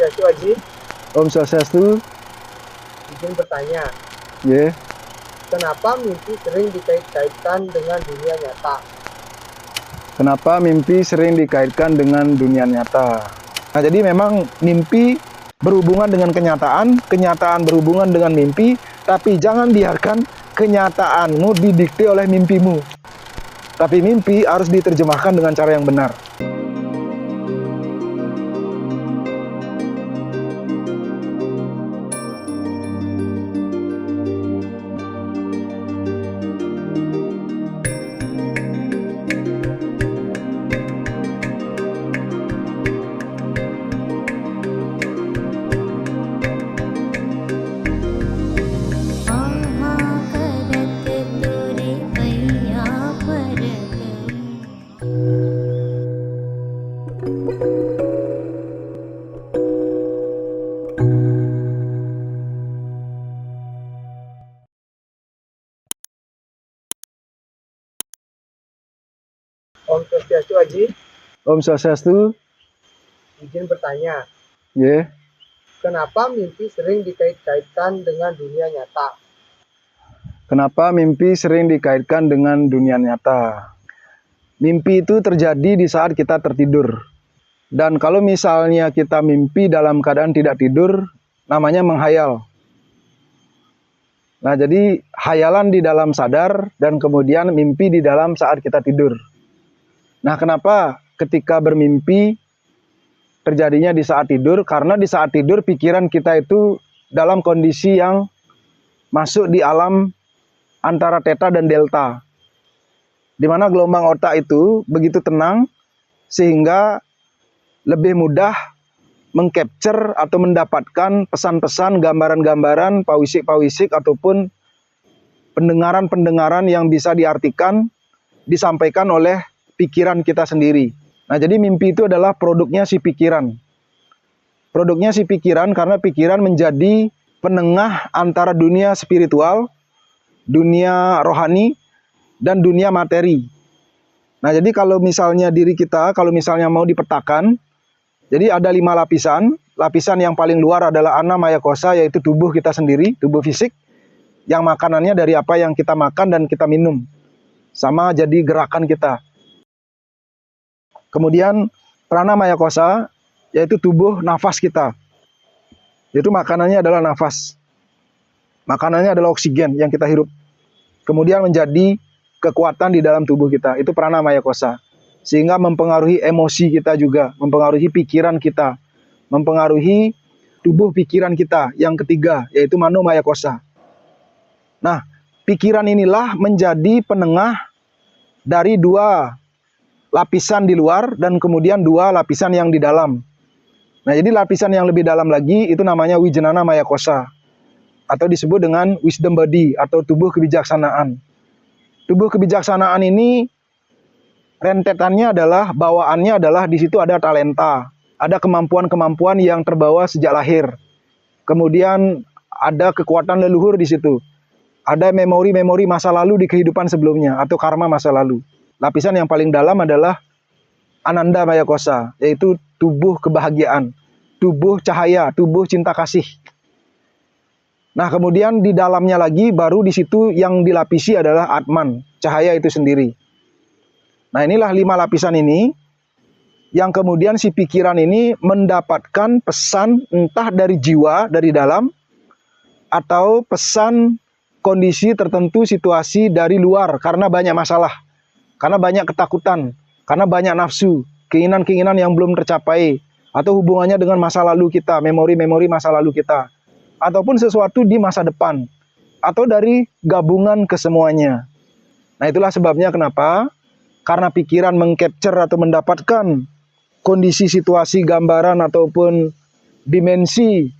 Swastiastu, Haji. Om Swastiastu. Izin bertanya, Ya. kenapa mimpi sering dikait-kaitkan dengan dunia nyata? Kenapa mimpi sering dikaitkan dengan dunia nyata? Nah, jadi memang mimpi berhubungan dengan kenyataan, kenyataan berhubungan dengan mimpi, tapi jangan biarkan kenyataanmu didikte oleh mimpimu. Tapi mimpi harus diterjemahkan dengan cara yang benar. Om Swastiastu, Haji. Om Swastiastu. Izin bertanya, Ya. kenapa mimpi sering dikait-kaitkan dengan dunia nyata? Kenapa mimpi sering dikaitkan dengan dunia nyata? Mimpi itu terjadi di saat kita tertidur. Dan kalau misalnya kita mimpi dalam keadaan tidak tidur, namanya menghayal. Nah, jadi hayalan di dalam sadar dan kemudian mimpi di dalam saat kita tidur. Nah, kenapa ketika bermimpi terjadinya di saat tidur? Karena di saat tidur pikiran kita itu dalam kondisi yang masuk di alam antara theta dan delta, di mana gelombang otak itu begitu tenang sehingga lebih mudah mengcapture atau mendapatkan pesan-pesan, gambaran-gambaran, pawisik-pawisik ataupun pendengaran-pendengaran yang bisa diartikan, disampaikan oleh pikiran kita sendiri. Nah, jadi mimpi itu adalah produknya si pikiran. Produknya si pikiran karena pikiran menjadi penengah antara dunia spiritual, dunia rohani, dan dunia materi. Nah, jadi kalau misalnya diri kita, kalau misalnya mau dipetakan, jadi ada 5 lapisan. Lapisan yang paling luar adalah Anna Maya Kosa, yaitu tubuh kita sendiri, tubuh fisik, yang makanannya dari apa yang kita makan dan kita minum. Sama jadi gerakan kita. Kemudian Prana Maya Kosa, yaitu tubuh nafas kita. Yaitu makanannya adalah nafas. Makanannya adalah oksigen yang kita hirup. Kemudian menjadi kekuatan di dalam tubuh kita. Itu Prana Maya Kosa. Sehingga mempengaruhi emosi kita juga, mempengaruhi pikiran kita, mempengaruhi tubuh pikiran kita. Yang ketiga, yaitu Mano Maya Kosa. Nah, pikiran inilah menjadi penengah dari 2 lapisan di luar dan kemudian 2 lapisan yang di dalam. Nah, jadi lapisan yang lebih dalam lagi itu namanya Wijnana Maya Kosa, atau disebut dengan wisdom body atau tubuh kebijaksanaan. Tubuh kebijaksanaan ini rentetannya adalah, bawaannya adalah di situ ada talenta, ada kemampuan-kemampuan yang terbawa sejak lahir. Kemudian ada kekuatan leluhur di situ. Ada memori-memori masa lalu di kehidupan sebelumnya atau karma masa lalu. Lapisan yang paling dalam adalah Ananda Maya Kosa, yaitu tubuh kebahagiaan, tubuh cahaya, tubuh cinta kasih. Nah, kemudian di dalamnya lagi baru di situ yang dilapisi adalah Atman, cahaya itu sendiri. Nah, inilah 5 lapisan ini yang kemudian si pikiran ini mendapatkan pesan entah dari jiwa, dari dalam, atau pesan kondisi tertentu, situasi dari luar karena banyak masalah, karena banyak ketakutan, karena banyak nafsu, keinginan-keinginan yang belum tercapai, atau hubungannya dengan masa lalu kita, memori-memori masa lalu kita, ataupun sesuatu di masa depan, atau dari gabungan kesemuanya. Nah, itulah sebabnya kenapa, karena pikiran mengcapture atau mendapatkan kondisi, situasi, gambaran, ataupun dimensi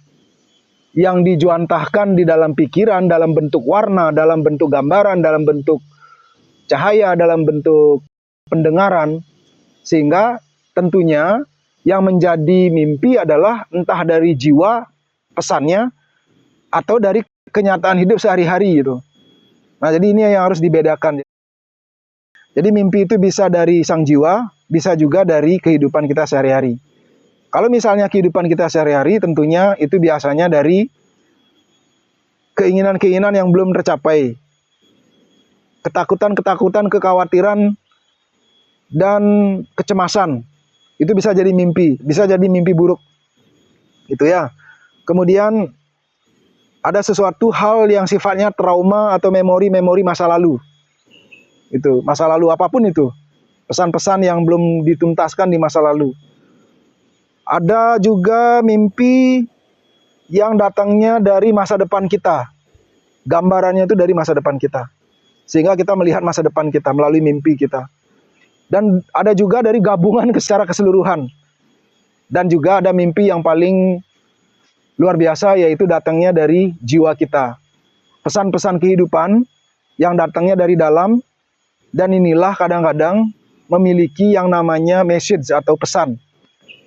yang dijuantahkan di dalam pikiran, dalam bentuk warna, dalam bentuk gambaran, dalam bentuk cahaya, dalam bentuk pendengaran, sehingga tentunya yang menjadi mimpi adalah entah dari jiwa pesannya atau dari kenyataan hidup sehari-hari gitu. Nah, jadi ini yang harus dibedakan. Jadi mimpi itu bisa dari sang jiwa, bisa juga dari kehidupan kita sehari-hari. Kalau misalnya kehidupan kita sehari-hari, tentunya itu biasanya dari keinginan-keinginan yang belum tercapai, ketakutan-ketakutan, kekhawatiran, dan kecemasan. Itu bisa jadi mimpi buruk. Gitu ya. Kemudian ada sesuatu hal yang sifatnya trauma atau memori-memori masa lalu. Itu, masa lalu apapun itu. Pesan-pesan yang belum dituntaskan di masa lalu. Ada juga mimpi yang datangnya dari masa depan kita. Gambarannya itu dari masa depan kita. Sehingga kita melihat masa depan kita melalui mimpi kita. Dan ada juga dari gabungan secara keseluruhan. Dan juga ada mimpi yang paling luar biasa, yaitu datangnya dari jiwa kita. Pesan-pesan kehidupan yang datangnya dari dalam. Dan inilah kadang-kadang memiliki yang namanya message atau pesan.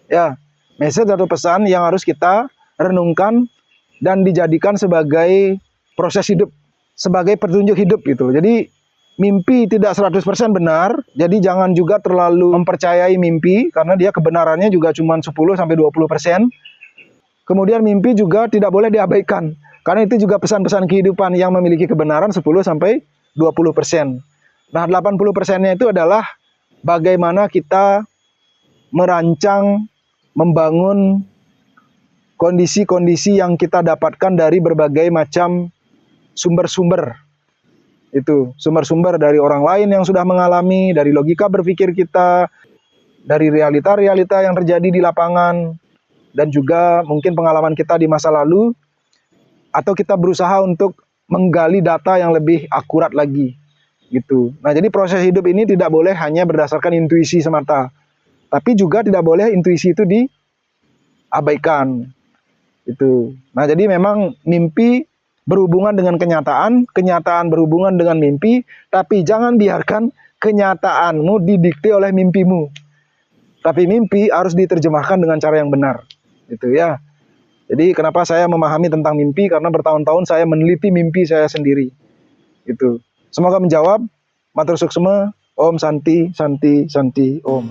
Ya, message atau pesan yang harus kita renungkan dan dijadikan sebagai proses hidup, sebagai petunjuk hidup gitu. Jadi mimpi tidak 100% benar, jadi jangan juga terlalu mempercayai mimpi karena dia kebenarannya juga cuma 10-20%. Kemudian mimpi juga tidak boleh diabaikan karena itu juga pesan-pesan kehidupan yang memiliki kebenaran 10-20%. Nah, 80%-nya itu adalah bagaimana kita merancang, membangun kondisi-kondisi yang kita dapatkan dari berbagai macam sumber-sumber. Itu sumber-sumber dari orang lain yang sudah mengalami, dari logika berpikir kita, dari realita-realita yang terjadi di lapangan, dan juga mungkin pengalaman kita di masa lalu, atau kita berusaha untuk menggali data yang lebih akurat lagi. Gitu. Nah, jadi proses hidup ini tidak boleh hanya berdasarkan intuisi semata, tapi juga tidak boleh intuisi itu diabaikan. Itu. Nah, jadi memang mimpi berhubungan dengan kenyataan, kenyataan berhubungan dengan mimpi, tapi jangan biarkan kenyataanmu didikte oleh mimpimu. Tapi mimpi harus diterjemahkan dengan cara yang benar. Gitu ya. Jadi kenapa saya memahami tentang mimpi? Karena bertahun-tahun saya meneliti mimpi saya sendiri. Itu. Semoga menjawab. Matur suksema. Om Santi, Santi, Santi, Om.